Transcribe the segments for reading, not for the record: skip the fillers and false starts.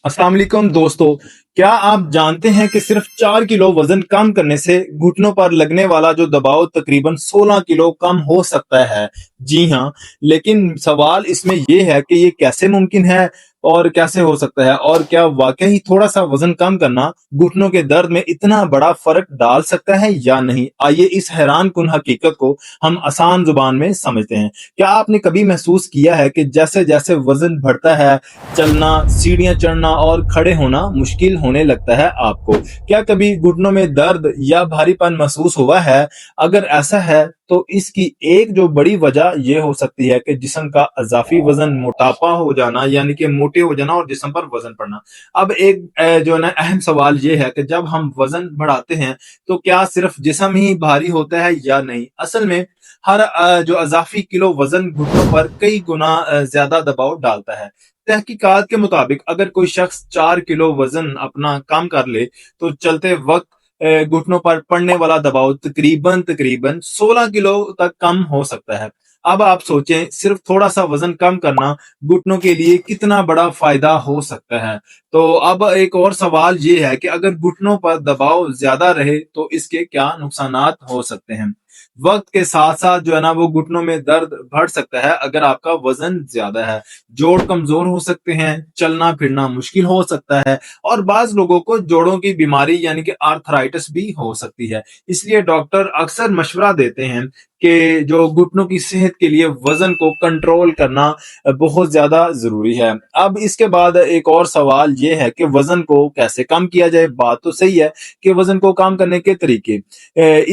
अस्सलाम वालेकुम दोस्तों। क्या आप जानते हैं कि सिर्फ 4 किलो वजन कम करने से घुटनों पर लगने वाला जो दबाव तकरीबन 16 किलो कम हो सकता है। जी हाँ, लेकिन सवाल इसमें यह है कि ये कैसे मुमकिन है और कैसे हो सकता है, और क्या वाकई थोड़ा सा वजन कम करना घुटनों के दर्द में इतना बड़ा फर्क डाल सकता है या नहीं। आइए इस हैरान कुन हकीकत को हम आसान जुबान में समझते हैं। क्या आपने कभी महसूस किया है कि जैसे जैसे वजन बढ़ता है, चलना, सीढ़ियां चढ़ना और खड़े होना मुश्किल होने लगता है आपको? क्या कभी घुटनों में दर्द या भारीपन महसूस हुआ है? अगर ऐसा है तो इसकी एक जो बड़ी वजह ये हो सकती है कि जिस्म का अज़ाफ़ी वजन मोटापा हो जाना, यानी कि मोटे हो जाना और जिस्म पर वजन पड़ना। अब एक जो है ना अहम सवाल ये है कि जब हम वजन बढ़ाते हैं तो क्या सिर्फ जिस्म ही भारी होता है या नहीं? असल में हर जो अज़ाफ़ी किलो वजन घुटनों पर कई गुना ज्यादा दबाव डालता है। तहकीकात के मुताबिक अगर कोई शख्स 4 किलो वजन अपना कम कर ले तो चलते वक्त घुटनों पर पड़ने वाला दबाव तकरीबन तकरीबन 16 किलो तक कम हो सकता है। अब आप सोचें, सिर्फ थोड़ा सा वजन कम करना घुटनों के लिए कितना बड़ा फायदा हो सकता है। तो अब एक और सवाल ये है कि अगर घुटनों पर दबाव ज्यादा रहे तो इसके क्या नुकसानात हो सकते हैं। वक्त के साथ साथ जो है ना वो घुटनों में दर्द बढ़ सकता है अगर आपका वजन ज्यादा है। जोड़ कमजोर हो सकते हैं, चलना फिरना मुश्किल हो सकता है और बाज लोगों को जोड़ों की बीमारी यानी कि आर्थराइटिस भी हो सकती है। इसलिए डॉक्टर अक्सर मशवरा देते हैं कि जो घुटनों की सेहत के लिए वजन को कंट्रोल करना बहुत ज्यादा जरूरी है। अब इसके बाद एक और सवाल ये है कि वजन को कैसे कम किया जाए। बात तो सही है कि वजन को कम करने के तरीके,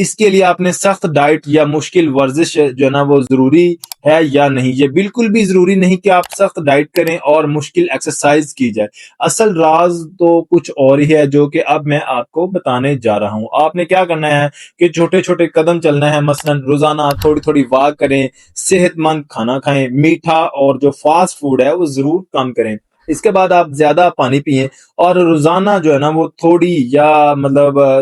इसके लिए आपने सख्त डाइट या मुश्किल वर्जिश जो है ना वो जरूरी है या नहीं। ये बिल्कुल भी जरूरी नहीं कि आप सख्त डाइट करें और मुश्किल एक्सरसाइज की जाए। असल राज तो कुछ और ही है जो कि अब मैं आपको बताने जा रहा हूं। आपने क्या करना है कि छोटे छोटे कदम चलना है। मसलन रोजाना थोड़ी थोड़ी वॉक करें, सेहतमंद खाना खाएं, मीठा और जो फास्ट फूड है वो जरूर कम करें। इसके बाद आप ज्यादा पानी पिएं और रोजाना जो है ना वो थोड़ी या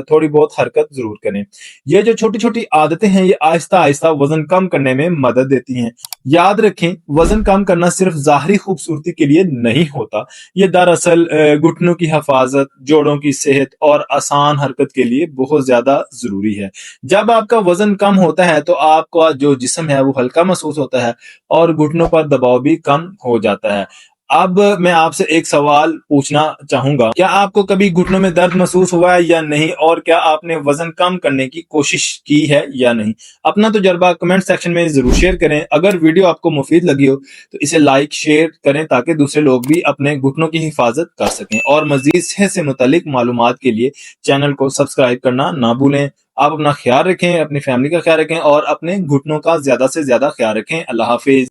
थोड़ी बहुत हरकत जरूर करें। ये जो छोटी छोटी आदतें हैं ये आहिस्ता आहिस्ता वजन कम करने में मदद देती हैं। याद रखें, वजन कम करना सिर्फ जाहरी खूबसूरती के लिए नहीं होता। ये दरअसल घुटनों की हिफाजत, जोड़ों की सेहत और आसान हरकत के लिए बहुत ज्यादा जरूरी है। जब आपका वजन कम होता है तो आपका जो जिस्म है वो हल्का महसूस होता है और घुटनों पर दबाव भी कम हो जाता है। अब मैं आपसे एक सवाल पूछना चाहूंगा, क्या आपको कभी घुटनों में दर्द महसूस हुआ है या नहीं, और क्या आपने वजन कम करने की कोशिश की है या नहीं? अपना तजुर्बा कमेंट सेक्शन में जरूर शेयर करें। अगर वीडियो आपको मुफीद लगी हो तो इसे लाइक शेयर करें ताकि दूसरे लोग भी अपने घुटनों की हिफाजत कर सकें। और मजीद सेहत से मुतालिक मालूमात के लिए चैनल को सब्सक्राइब करना ना भूलें। आप अपना ख्याल रखें, अपनी फैमिली का ख्याल रखें और अपने घुटनों का ज्यादा से ज्यादा ख्याल रखें। अल्लाह हाफिज।